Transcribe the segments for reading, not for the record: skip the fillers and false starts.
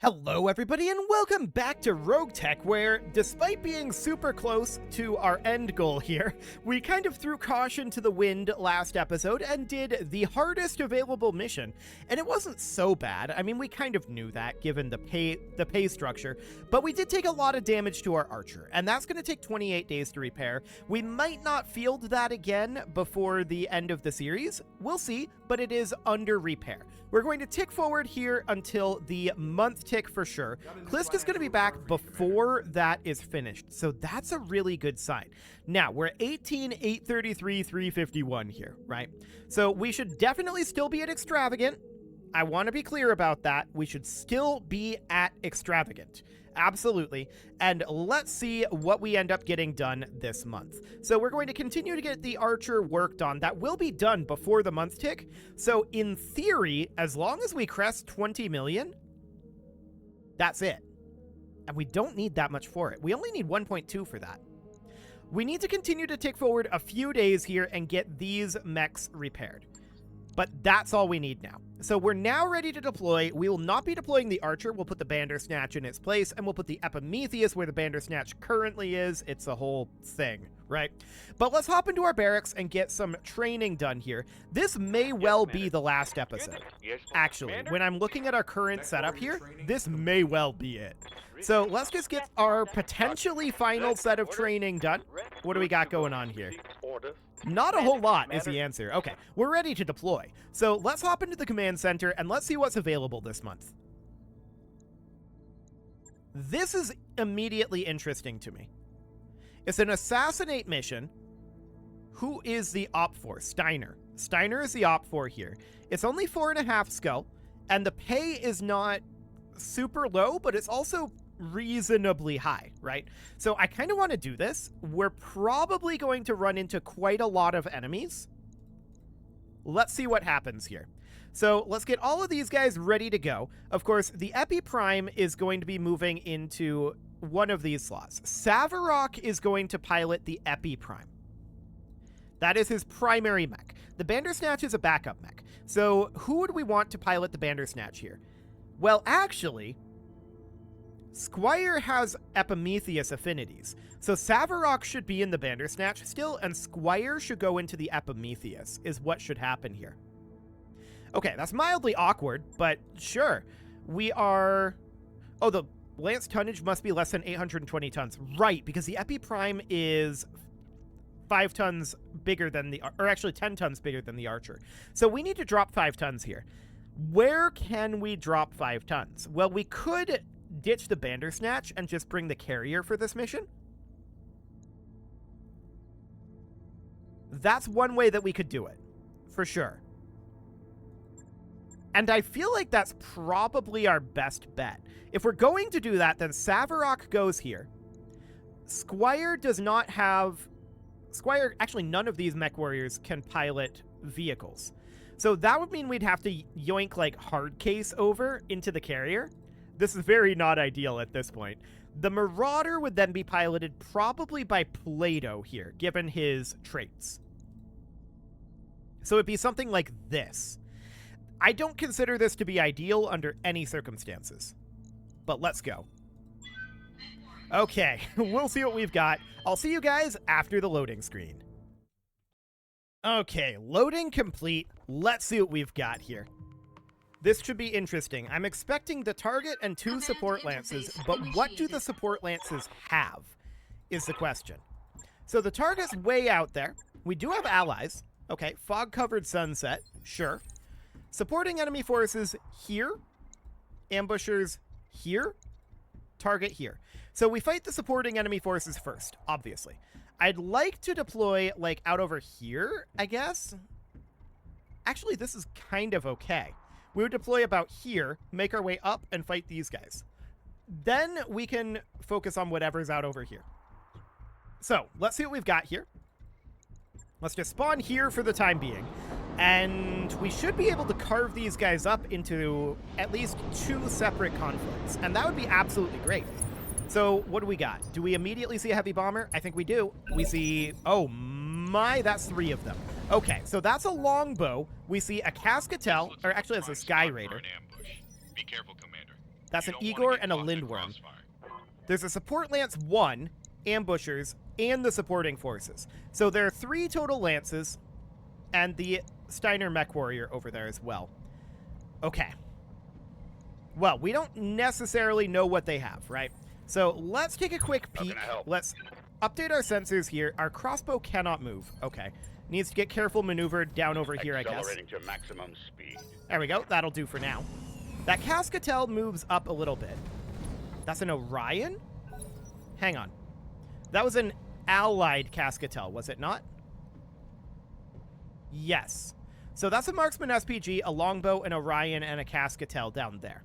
Hello everybody and welcome back to RogueTech, where despite being super close to our end goal here, we kind of threw caution to the wind last episode and did the hardest available mission. And it wasn't so bad. I mean, we kind of knew that given the pay structure, but we did take a lot of damage to our archer, and that's going to take 28 days to repair. We might not field that again before the end of the series. We'll see, but it is under repair. We're going to tick forward here until the month tick for sure. Klist is going to be back before that is finished, so that's a really good sign. Now, we're at 18, 833, 351 here, right? So we should definitely still be at Extravagant. I want to be clear about that. We should still be at Extravagant. Absolutely. And let's see what we end up getting done this month. So we're going to continue to get the archer worked on. That will be done before the month tick. So in theory, as long as we crest 20 million, that's it. And we don't need that much for it. We only need 1.2 for that. We need to continue to tick forward a few days here and get these mechs repaired. But that's all we need now. So we're now ready to deploy. We will not be deploying the archer. We'll put the Bandersnatch in its place, and we'll put the Epimetheus where the Bandersnatch currently is. It's a whole thing, right? But let's hop into our barracks and get some training done here. This may well be the last episode. Actually, when I'm looking at our current setup here, this may well be it. So let's just get our potentially final set of training done. What do we got going on here? Not a whole lot is the answer. Okay, we're ready to deploy. So let's hop into the command center and let's see what's available this month. This is immediately interesting to me. It's an assassinate mission. Who is the op for? Steiner. Steiner is the op for here. It's only 4.5 skull, and the pay is not super low, but it's also reasonably high, right? So I kind of want to do this. We're probably going to run into quite a lot of enemies. Let's see what happens here. So let's get all of these guys ready to go. Of course, the Epi Prime is going to be moving into one of these slots. Savarok is going to pilot the Epi Prime. That is his primary mech. The Bandersnatch is a backup mech. So who would we want to pilot the Bandersnatch here? Well, actually, Squire has Epimetheus affinities, so Savarok should be in the Bandersnatch still, and Squire should go into the Epimetheus, is what should happen here. Okay, that's mildly awkward, but sure. We are... Oh, the lance tonnage must be less than 820 tons. Right, because the Epi Prime is 5 tons bigger than the... Or actually 10 tons bigger than the Archer. So we need to drop 5 tons here. Where can we drop 5 tons? Well, we could ditch the Bandersnatch and just bring the carrier for this mission. That's one way that we could do it, for sure. And I feel like that's probably our best bet. If we're going to do that, then Savarok goes here. Squire does not have... Squire, actually none of these mech warriors can pilot vehicles. So that would mean we'd have to yoink like Hardcase over into the carrier. This is very not ideal at this point. The Marauder would then be piloted probably by Plato here, given his traits. So it'd be something like this. I don't consider this to be ideal under any circumstances. But let's go. Okay, we'll see what we've got. I'll see you guys after the loading screen. Okay, loading complete. Let's see what we've got here. This should be interesting. I'm expecting the target and 2 support lances, but what do the support lances have, is the question. So the target's way out there. We do have allies. Okay, fog-covered sunset, sure. Supporting enemy forces here. Ambushers here. Target here. So we fight the supporting enemy forces first, obviously. I'd like to deploy, like, out over here, I guess. Actually, this is kind of okay. We would deploy about here, make our way up, and fight these guys. Then we can focus on whatever's out over here. So, let's see what we've got here. Let's just spawn here for the time being. And we should be able to carve these guys up into at least 2 separate conflicts. And that would be absolutely great. So, what do we got? Do we immediately see a heavy bomber? I think we do. We see... Oh my, that's 3 of them. Okay, so that's a longbow. We see a Cascatel, or actually it's a Sky Raider. Be careful, Commander. That's an Igor and a Lindworm. There's a support lance 1, ambushers, and the supporting forces. So there are 3 total lances, and the Steiner mech warrior over there as well. Okay. Well, we don't necessarily know what they have, right? So let's take a quick peek. Let's update our sensors here. Our crossbow cannot move. Okay. Needs to get careful maneuvered down over here, I guess. Accelerating to maximum speed. There we go. That'll do for now. That Cascatel moves up a little bit. That's an Orion? Hang on. That was an allied Cascatel, was it not? Yes. So that's a Marksman SPG, a Longbow, an Orion, and a Cascatel down there.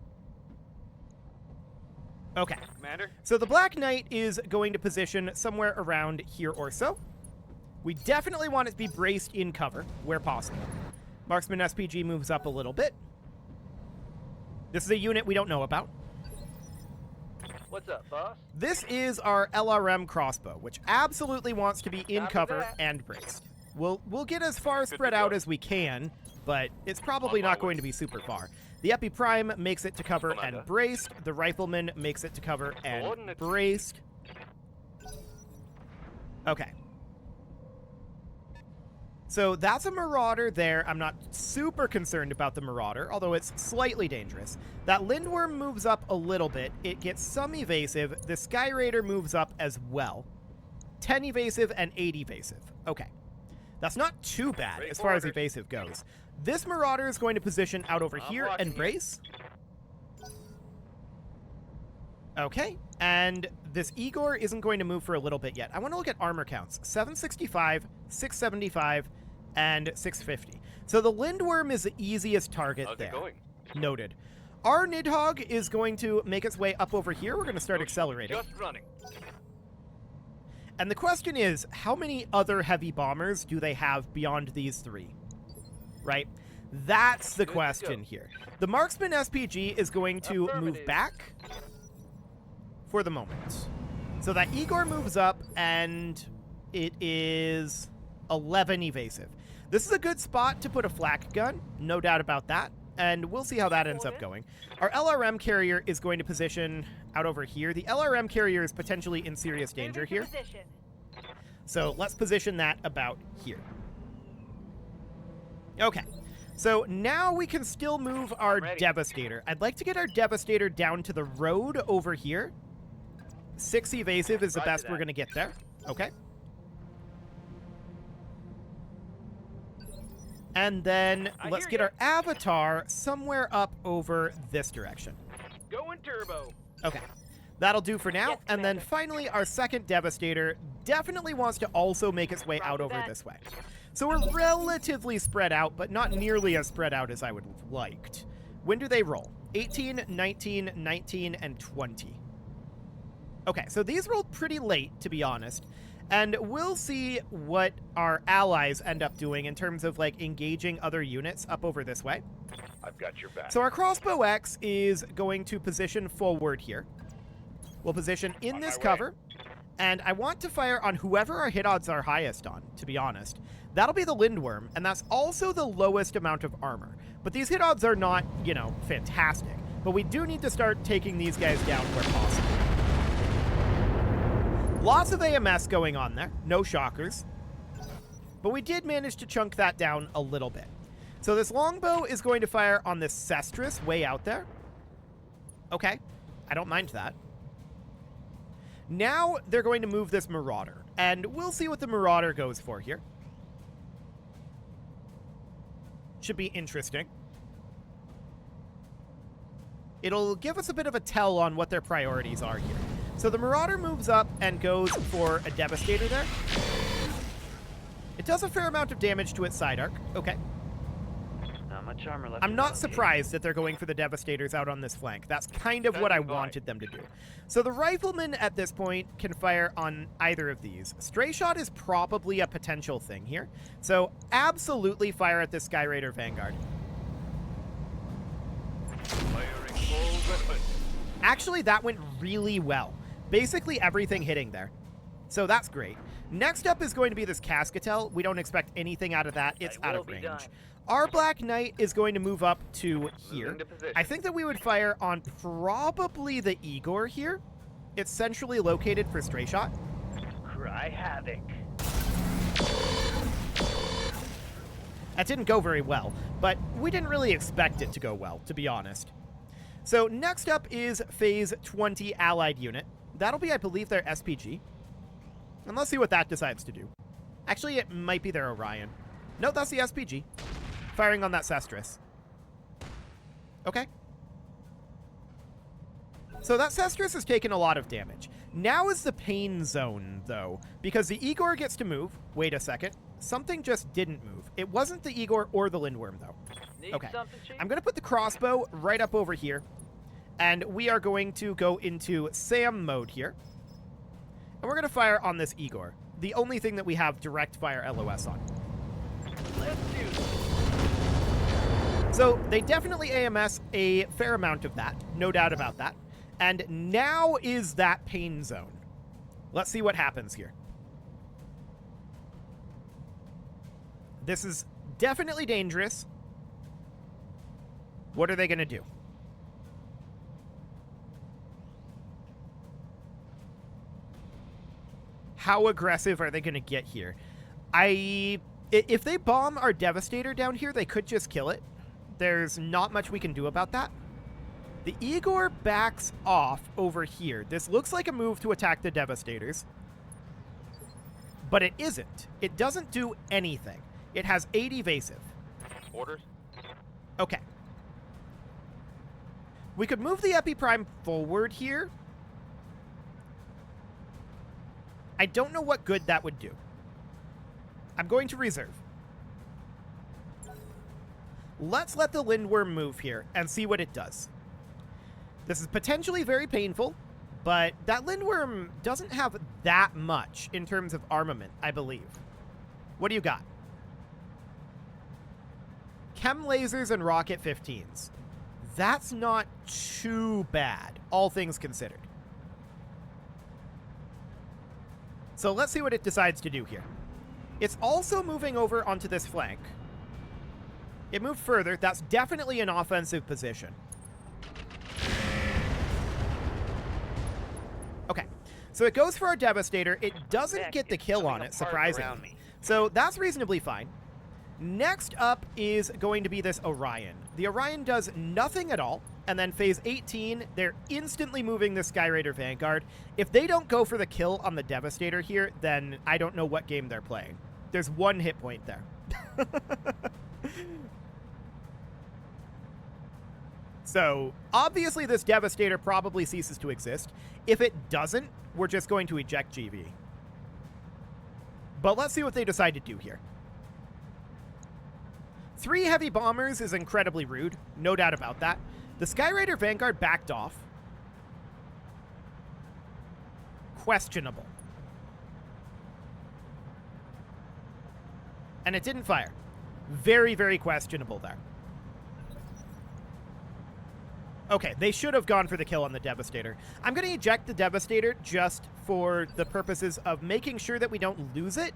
Okay. Commander? So the Black Knight is going to position somewhere around here or so. We definitely want it to be braced in cover, where possible. Marksman SPG moves up a little bit. This is a unit we don't know about. What's up, boss? This is our LRM crossbow, which absolutely wants to be in Copy cover that. and braced. We'll get as far spread out as we can, but it's probably not going to be super far. The Epi Prime makes it to cover and braced. The Rifleman makes it to cover and braced. Okay. So that's a Marauder there. I'm not super concerned about the Marauder, although it's slightly dangerous. That Lindworm moves up a little bit. It gets some evasive. The Sky Raider moves up as well. 10 evasive and 8 evasive. Okay. That's not too bad as far as evasive goes. This Marauder is going to position out over here and brace. Okay, and this Igor isn't going to move for a little bit yet. I want to look at armor counts. 765, 675, and 650. So the Lindworm is the easiest target there. Noted. Our Nidhogg is going to make its way up over here. We're going to start accelerating. Just running. And the question is, how many other heavy bombers do they have beyond these 3? Right? That's the question here. The Marksman SPG is going to move back for the moment. So that Igor moves up, and it is 11 evasive. This is a good spot to put a flak gun, no doubt about that, and we'll see how that ends up going. Our LRM carrier is going to position out over here. The LRM carrier is potentially in serious danger here. So let's position that about here. Okay. So now we can still move our Devastator. I'd like to get our Devastator down to the road over here. 6 evasive is the best we're going to get there. Okay. And then let's get our Avatar somewhere up over this direction. Going turbo. Okay. That'll do for now. Yes, and then finally, our second Devastator definitely wants to also make its way out over this way. So we're relatively spread out, but not nearly as spread out as I would have liked. When do they roll? 18, 19, 19, and 20. Okay, so these rolled pretty late, to be honest. And we'll see what our allies end up doing in terms of, like, engaging other units up over this way. I've got your back. So our Crossbow X is going to position forward here. We'll position in this cover. And I want to fire on whoever our hit odds are highest on, to be honest. That'll be the Lindworm, and that's also the lowest amount of armor. But these hit odds are not, you know, fantastic. But we do need to start taking these guys down where possible. Lots of AMS going on there. No shockers. But we did manage to chunk that down a little bit. So this longbow is going to fire on this Cestrus way out there. Okay. I don't mind that. Now they're going to move this Marauder. And we'll see what the Marauder goes for here. Should be interesting. It'll give us a bit of a tell on what their priorities are here. So the Marauder moves up and goes for a Devastator there. It does a fair amount of damage to its side arc. Okay. Not much armor left. I'm not surprised that they're going for the Devastators out on this flank. That's kind of what I wanted them to do. So the Rifleman at this point can fire on either of these. Stray Shot is probably a potential thing here. So absolutely fire at this Sky Raider Vanguard. Firing full weapon. Actually, that went really well. Basically everything hitting there. So that's great. Next up is going to be this Cascatel. We don't expect anything out of that. It's out of range. Our Black Knight is going to move up to here. Moving to position. I think that we would fire on probably the Igor here. It's centrally located for stray shot. Cry havoc. That didn't go very well, but we didn't really expect it to go well, to be honest. So next up is Phase 20 Allied Unit. That'll be, I believe, their SPG. And let's see what that decides to do. Actually, it might be their Orion. No, that's the SPG. Firing on that Sestris. Okay. So that Sestris has taken a lot of damage. Now is the pain zone, though, because the Igor gets to move. Wait a second. Something just didn't move. It wasn't the Igor or the Lindworm, though. Need Okay. something, Chief? I'm going to put the crossbow right up over here. And we are going to go into SAM mode here. And we're going to fire on this Igor. The only thing that we have direct fire LOS on. Let's do it. So they definitely AMS a fair amount of that. No doubt about that. And now is that pain zone. Let's see what happens here. This is definitely dangerous. What are they going to do? How aggressive are they going to get here? If they bomb our Devastator down here, they could just kill it. There's not much we can do about that. The Igor backs off over here. This looks like a move to attack the Devastators. But it isn't. It doesn't do anything. It has 8 evasive. Orders? Okay. We could move the Epiprime forward here. I don't know what good that would do. I'm going to reserve. Let's let the Lindworm move here and see what it does. This is potentially very painful, but that Lindworm doesn't have that much in terms of armament, I believe. What do you got? Chem lasers and rocket 15s. That's not too bad, all things considered. So let's see what it decides to do here. It's also moving over onto this flank. It moved further. That's definitely an offensive position. Okay, so it goes for our Devastator. It doesn't get the kill on it, surprisingly. So that's reasonably fine. Next up is going to be this Orion. The Orion does nothing at all, and then Phase 18, they're instantly moving the Sky Raider Vanguard. If they don't go for the kill on the Devastator here, then I don't know what game they're playing. There's 1 hit point there. So, obviously this Devastator probably ceases to exist. If it doesn't, we're just going to eject GV. But let's see what they decide to do here. 3 heavy bombers is incredibly rude, no doubt about that. The Sky Raider Vanguard backed off. Questionable. And it didn't fire. Very, very questionable there. Okay, they should have gone for the kill on the Devastator. I'm going to eject the Devastator just for the purposes of making sure that we don't lose it,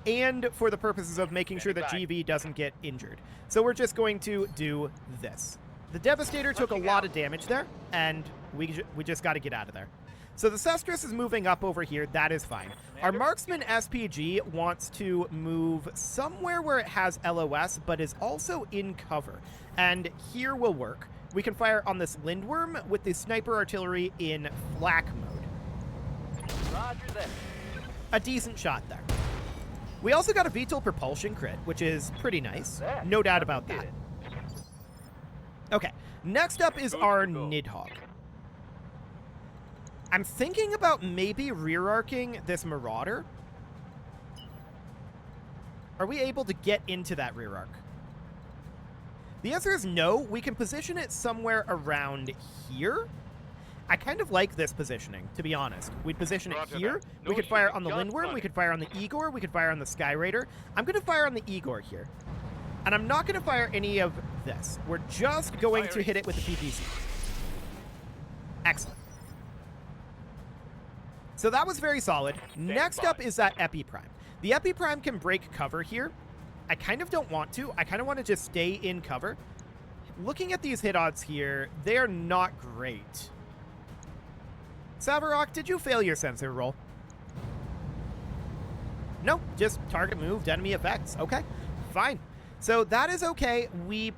and for the purposes of making sure that GV doesn't get injured. So we're just going to do this. The Devastator took a lot of damage there, and we just got to get out of there. So the Sestris is moving up over here. That is fine. Our Marksman SPG wants to move somewhere where it has LOS, but is also in cover. And here will work. We can fire on this Lindworm with the Sniper Artillery in flak mode. Roger that. A decent shot there. We also got a VTOL propulsion crit, which is pretty nice. No doubt about that. Okay, next up is our Nidhogg. I'm thinking about maybe rear-arcing this Marauder. Are we able to get into that rear arc? The answer is no. We can position it somewhere around here. I kind of like this positioning, to be honest. We'd position it here. We could fire on the Lindworm. We could fire on the Igor. We could fire on the Sky Raider. I'm going to fire on the Igor here. And I'm not going to fire any of this. We're just going to hit it with the PPC. Excellent. So that was very solid. Next up is that Epiprime. The Epiprime can break cover here. I kind of don't want to. I kind of want to just stay in cover. Looking at these hit odds here, they are not great. Savarok, did you fail your sensor roll? No, just target moved, enemy effects. Okay, fine. So that is okay. We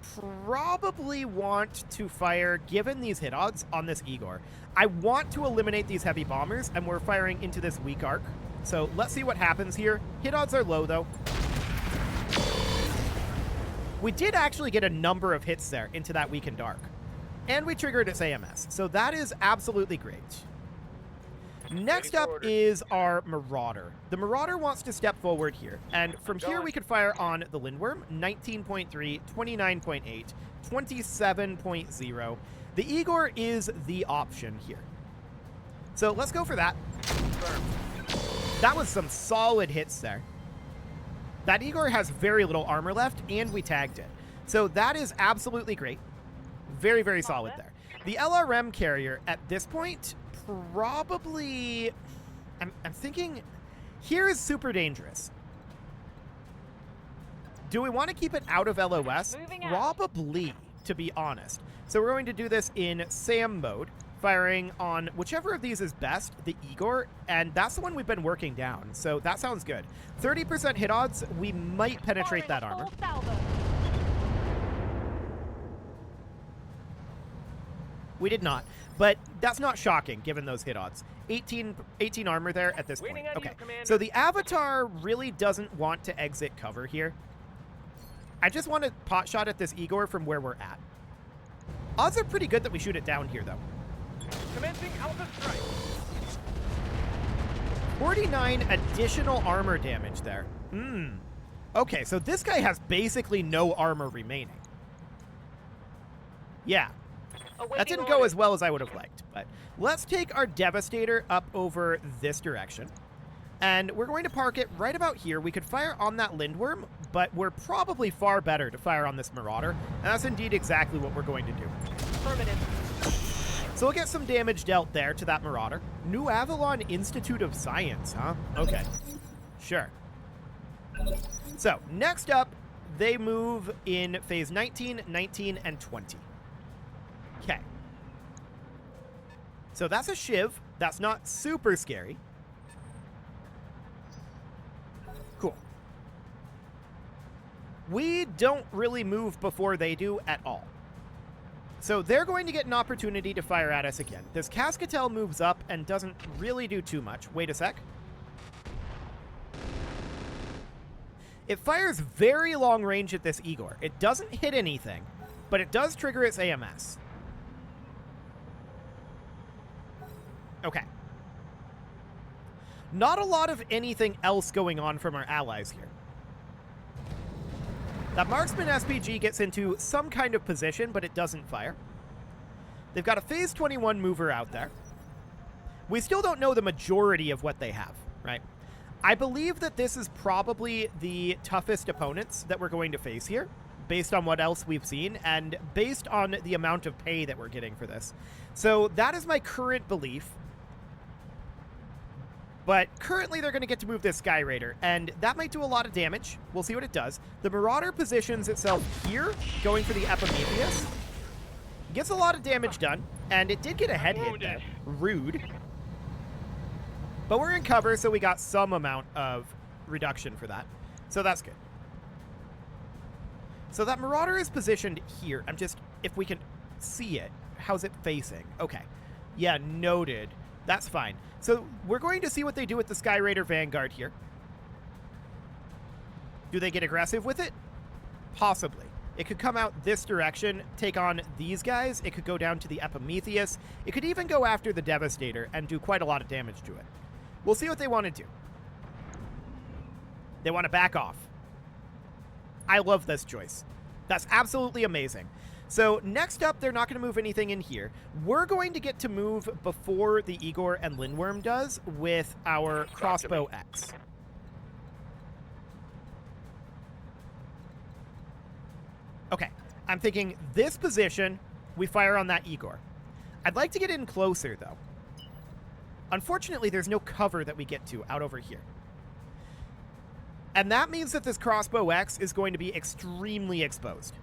probably want to fire, given these hit odds, on this Igor. I want to eliminate these heavy bombers, and we're firing into this weak arc. So let's see what happens here. Hit odds are low, though. We did actually get a number of hits there into that weakened arc. And we triggered its AMS. So that is absolutely great. Next up is our Marauder. The Marauder wants to step forward here. And from here we could fire on the Lindworm, 19.3, 29.8, 27.0. The Igor is the option here. So let's go for that. That was some solid hits there. That Igor has very little armor left, and we tagged it. So that is absolutely great. Very, very solid there. The LRM carrier at this point, probably... I'm thinking... Here is super dangerous. Do we want to keep it out of LOS? Probably, to be honest. So we're going to do this in SAM mode, firing on whichever of these is best, the Igor, and that's the one we've been working down. So that sounds good. 30% hit odds, we might penetrate that armor. We did not, but that's not shocking given those hit odds. 18 armor there at this point. Okay, so the Avatar really doesn't want to exit cover here. I just want to pot shot at this Igor from where we're at. Odds are pretty good that we shoot it down here, though. Commencing Alpha Strike. 49 additional armor damage there. Okay, so this guy has basically no armor remaining. Yeah. That didn't go as well as I would have liked, but let's take our Devastator up over this direction. And we're going to park it right about here. We could fire on that Lindworm, but we're probably far better to fire on this Marauder. And that's indeed exactly what we're going to do. So we'll get some damage dealt there to that Marauder. New Avalon Institute of Science, huh? Okay. Sure. So, next up, they move in phase 19, 19, and 20. Okay. So that's a Shiv. That's not super scary. Cool. We don't really move before they do at all. So they're going to get an opportunity to fire at us again. This Cascatel moves up and doesn't really do too much. Wait a sec. It fires very long range at this Igor. It doesn't hit anything, but it does trigger its AMS. Okay. Not a lot of anything else going on from our allies here. That Marksman SPG gets into some kind of position, but it doesn't fire. They've got a phase 21 mover out there. We still don't know the majority of what they have, right? I believe that this is probably the toughest opponents that we're going to face here, based on what else we've seen, and based on the amount of pay that we're getting for this. So that is my current belief. But currently they're going to get to move this Sky Raider, and that might do a lot of damage. We'll see what it does. The Marauder positions itself here, going for the Epimetheus. Gets a lot of damage done, and it did get a head hit there. Rude. But we're in cover, so we got some amount of reduction for that. So that's good. So that Marauder is positioned here. I'm just, if we can see it, how's it facing? Okay. Yeah, noted. That's fine. So we're going to see what they do with the Sky Raider Vanguard here. Do they get aggressive with it? Possibly. It could come out this direction, take on these guys. It could go down to the Epimetheus. It could even go after the Devastator and do quite a lot of damage to it. We'll see what they want to do. They want to back off. I love this choice. That's absolutely amazing. So next up, they're not going to move anything in here. We're going to get to move before the Igor and Lindworm does with our Crossbow X. Okay, I'm thinking this position, we fire on that Igor. I'd like to get in closer, though. Unfortunately, there's no cover that we get to out over here. And that means that this crossbow X is going to be extremely exposed.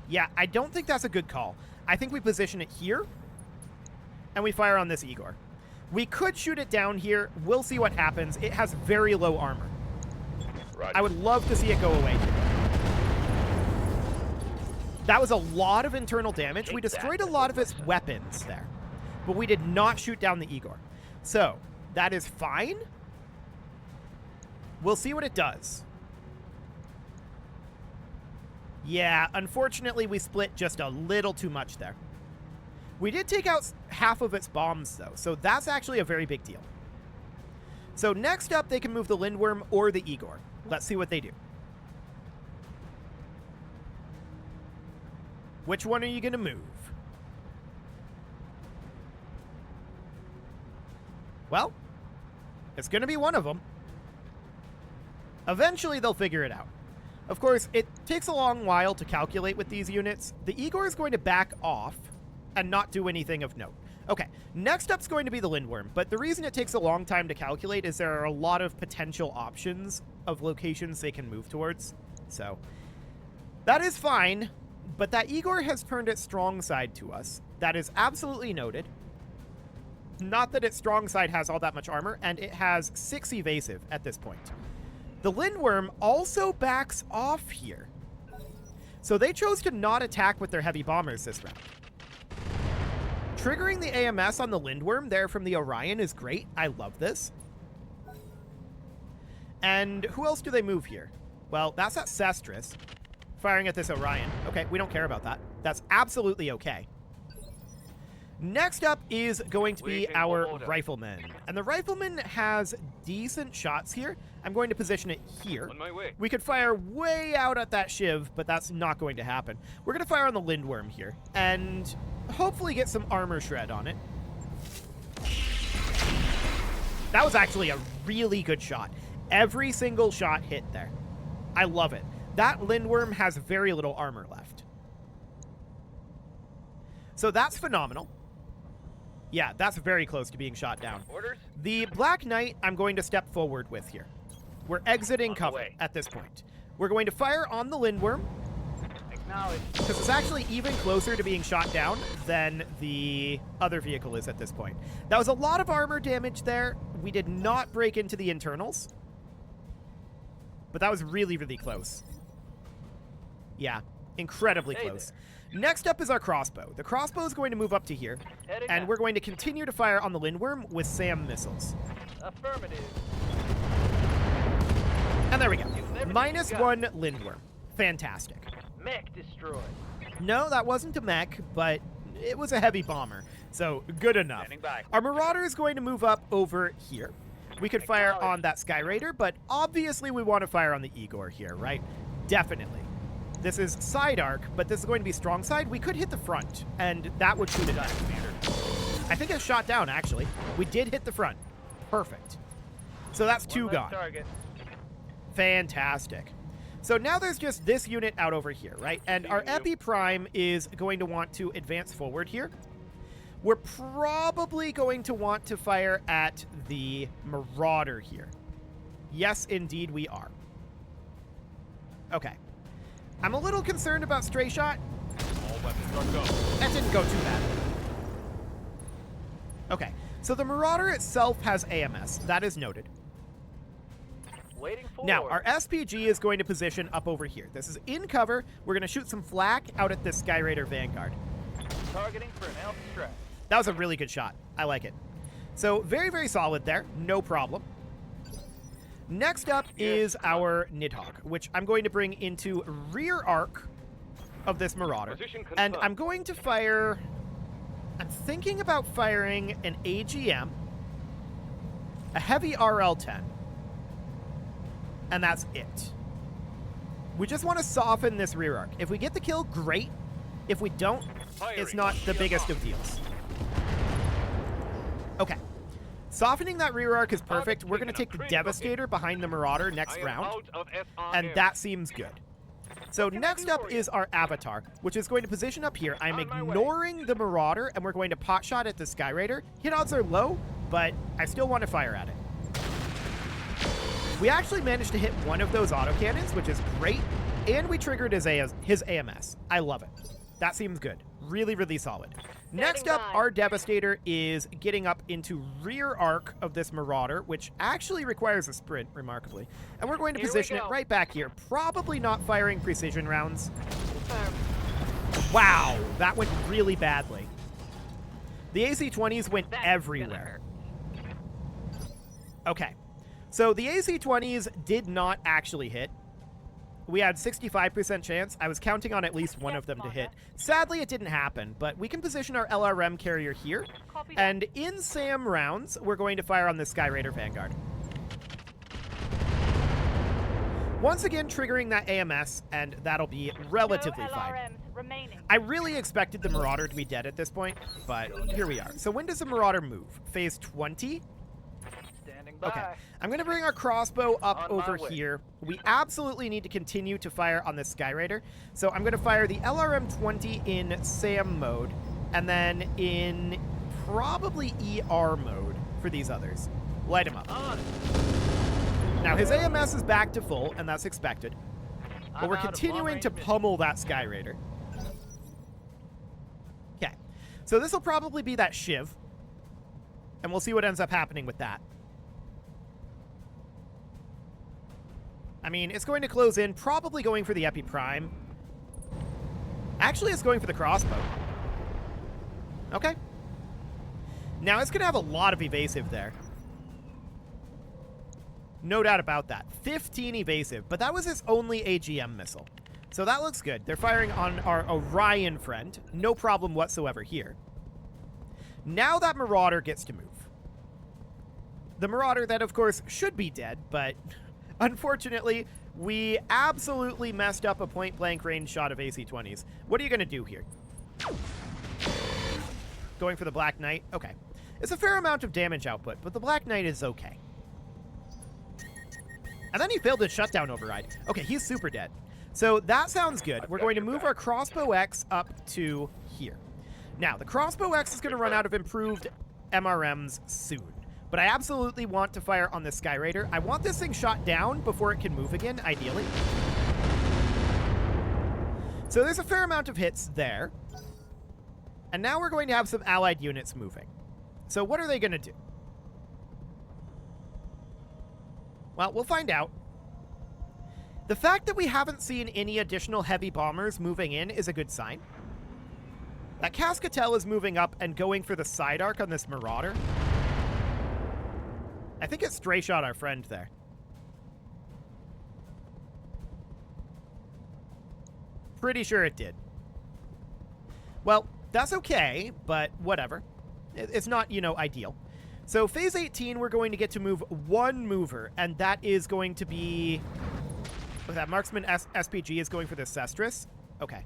Yeah, I don't think that's a good call. I think we position it here, and we fire on this Igor. We could shoot it down here. We'll see what happens. It has very low armor. Roger. I would love to see it go away. That was a lot of internal damage. We destroyed a lot of its weapons there, but we did not shoot down the Igor. So, that is fine. We'll see what it does. Yeah, unfortunately, we split just a little too much there. We did take out half of its bombs, though, so that's actually a very big deal. So next up, they can move the Lindworm or the Igor. Let's see what they do. Which one are you going to move? Well, it's going to be one of them. Eventually, they'll figure it out. Of course, it takes a long while to calculate with these units. The Igor is going to back off and not do anything of note. Okay, next up's going to be the Lindworm, but the reason it takes a long time to calculate is there are a lot of potential options of locations they can move towards. So, that is fine, but that Igor has turned its strong side to us. That is absolutely noted. Not that its strong side has all that much armor, and it has 6 evasive at this point. The Lindworm also backs off here. So they chose to not attack with their heavy bombers this round. Triggering the AMS on the Lindworm there from the Orion is great. I love this. And who else do they move here? Well, that's that Sestris firing at this Orion. Okay, we don't care about that. That's absolutely okay. Next up is going to be our Rifleman. And the Rifleman has decent shots here. I'm going to position it here. On my way. We could fire way out at that Shiv, but that's not going to happen. We're going to fire on the Lindworm here, and hopefully get some armor shred on it. That was actually a really good shot. Every single shot hit there. I love it. That Lindworm has very little armor left. So that's phenomenal. Yeah, that's very close to being shot down. Orders? The Black Knight, I'm going to step forward with here. We're exiting On the cover way. at this point. We're going to fire on the Lindworm, Acknowledge. because it's actually even closer to being shot down than the other vehicle is at this point. That was a lot of armor damage there. We did not break into the internals, but that was really, really close. Yeah, incredibly Hey close. Next up is our crossbow. The crossbow is going to move up to here, Heading and out. we're going to continue to fire on the Lindworm with SAM missiles. Affirmative. And there we go. You've never Minus got- 1 Lindworm. Fantastic. Mech destroyed. No, that wasn't a mech, but it was a heavy bomber, so good enough. Standing by. Our Marauder is going to move up over here. We could fire on that Sky Raider, but obviously we want to fire on the Igor here, right? Definitely. This is side arc, but this is going to be strong side. We could hit the front, and that would shoot it down. I think it's shot down, actually. We did hit the front. Perfect. So that's 2 One less gone. target. Fantastic. So now there's just this unit out over here, right? And our Epi Prime is going to want to advance forward here. We're probably going to want to fire at the Marauder here. Yes, indeed we are. Okay. I'm a little concerned about stray shot. All weapons are go. That didn't go too bad. Okay. So the Marauder itself has AMS. That is noted. Waiting for Now, our SPG is going to position up over here. This is in cover. We're going to shoot some flak out at this Sky Raider Vanguard. targeting for an alpha strike. That was a really good shot. I like it. So, very, very solid there. No problem. Next up is our Nidhogg, which I'm going to bring into rear arc of this Marauder. Position And confirmed. I'm going to fire... I'm thinking about firing an AGM, a heavy RL-10, and that's it. We just want to soften this rear arc. If we get the kill, great. If we don't, it's not the biggest of deals. Okay. Softening that rear arc is perfect. We're going to take the Devastator behind the Marauder next round, and that seems good. So next up is our Avatar, which is going to position up here. I'm ignoring the Marauder, and we're going to pot shot at the Sky Raider. Hit odds are low, but I still want to fire at it. We actually managed to hit one of those autocannons, which is great, and we triggered his AMS. I love it. That seems good. Really, really solid. Next up, our Devastator is getting up into rear arc of this Marauder, which actually requires a sprint, remarkably. And we're going to position it right back here, probably not firing precision rounds. Wow, that went really badly. The AC-20s went everywhere. Okay, so the AC-20s did not actually hit. We had 65% chance. I was counting on at least one of them to hit. Sadly, it didn't happen, but we can position our LRM carrier here. And in SAM rounds, we're going to fire on the Sky Raider Vanguard. Once again, triggering that AMS, and that'll be relatively fine. I really expected the Marauder to be dead at this point, but here we are. So when does the Marauder move? Phase 20? Okay, I'm going to bring our crossbow up over here. We absolutely need to continue to fire on the Sky Raider. So I'm going to fire the LRM-20 in SAM mode, and then in probably ER mode for these others. Light him up. Now, his AMS is back to full, and that's expected. But we're continuing to pummel that Sky Raider. Okay, so this will probably be that Shiv, and we'll see what ends up happening with that. I mean, it's going to close in, probably going for the Epi Prime. Actually, it's going for the crossbow. Okay. Now, it's going to have a lot of evasive there. No doubt about that. 15 evasive, but that was its only AGM missile. So that looks good. They're firing on our Orion friend. No problem whatsoever here. Now that Marauder gets to move. The Marauder that, of course, should be dead, but unfortunately, we absolutely messed up a point-blank range shot of AC-20s. What are you going to do here? Going for the Black Knight? Okay. It's a fair amount of damage output, but the Black Knight is okay. And then he failed his shutdown override. Okay, he's super dead. So that sounds good. We're going to move our Crossbow X up to here. Now, the Crossbow X is going to run out of improved MRMs soon. But I absolutely want to fire on the Sky Raider. I want this thing shot down before it can move again, ideally. So there's a fair amount of hits there. And now we're going to have some allied units moving. So what are they going to do? Well, we'll find out. The fact that we haven't seen any additional heavy bombers moving in is a good sign. That Cascatel is moving up and going for the side arc on this Marauder. I think it stray shot our friend there. Pretty sure it did. Well, that's okay, but whatever. It's not, you know, ideal. So phase 18, we're going to get to move one mover, and that is going to be... that Marksman SPG is going for the Sestris. Okay.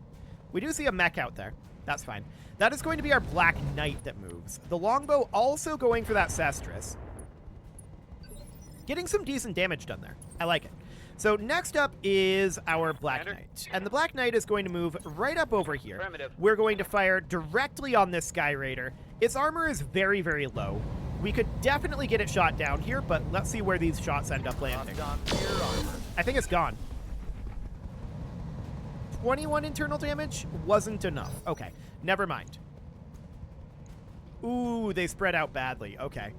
We do see a mech out there. That's fine. That is going to be our Black Knight that moves. The Longbow also going for that Sestris. Getting some decent damage done there. I like it. So next up is our Black Knight. And the Black Knight is going to move right up over here. We're going to fire directly on this Sky Raider. Its armor is very, very low. We could definitely get it shot down here, but let's see where these shots end up landing. I think it's gone. 21 internal damage wasn't enough. Okay, never mind. Ooh, they spread out badly. Okay.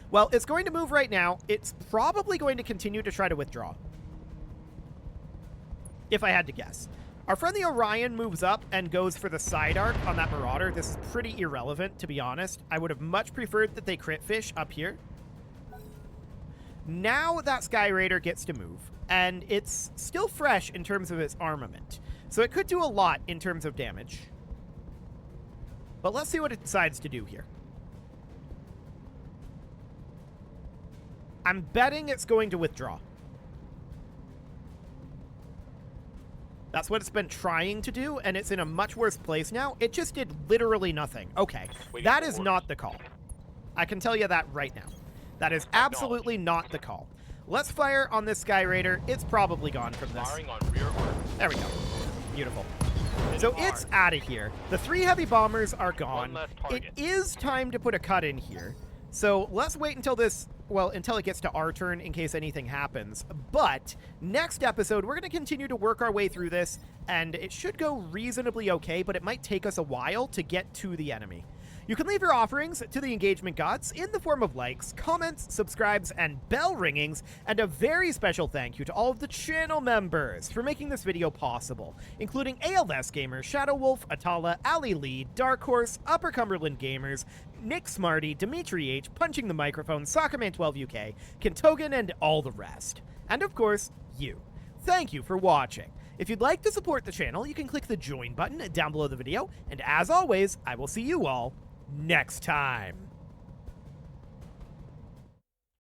Well, it's going to move right now. It's probably going to continue to try to withdraw. If I had to guess. Our friend the Orion moves up and goes for the side arc on that Marauder. This is pretty irrelevant, to be honest. I would have much preferred that they crit fish up here. Now that Sky Raider gets to move, and it's still fresh in terms of its armament. So it could do a lot in terms of damage. But let's see what it decides to do here. I'm betting it's going to withdraw. That's what it's been trying to do, and it's in a much worse place now. It just did literally nothing. Okay, that is not the call. I can tell you that right now. That is absolutely not the call. Let's fire on this Sky Raider. It's probably gone from this. Firing on rear arc. There we go. Beautiful. So it's out of here. The 3 heavy bombers are gone. One less It target. is time to put a cut in here. So let's wait until until it gets to our turn in case anything happens. But next episode, we're going to continue to work our way through this, and it should go reasonably okay, but it might take us a while to get to the enemy. You can leave your offerings to the engagement gods in the form of likes, comments, subscribes, and bell ringings, and a very special thank you to all of the channel members for making this video possible, including ALS Gamers, Shadow Wolf, Atala, Ali Lee, Dark Horse, Upper Cumberland Gamers, Nick Smarty, Dimitri H, Punching the Microphone, Soccerman12 UK, Kentogan, and all the rest. And of course, you. Thank you for watching. If you'd like to support the channel, you can click the join button down below the video, and as always, I will see you all next time.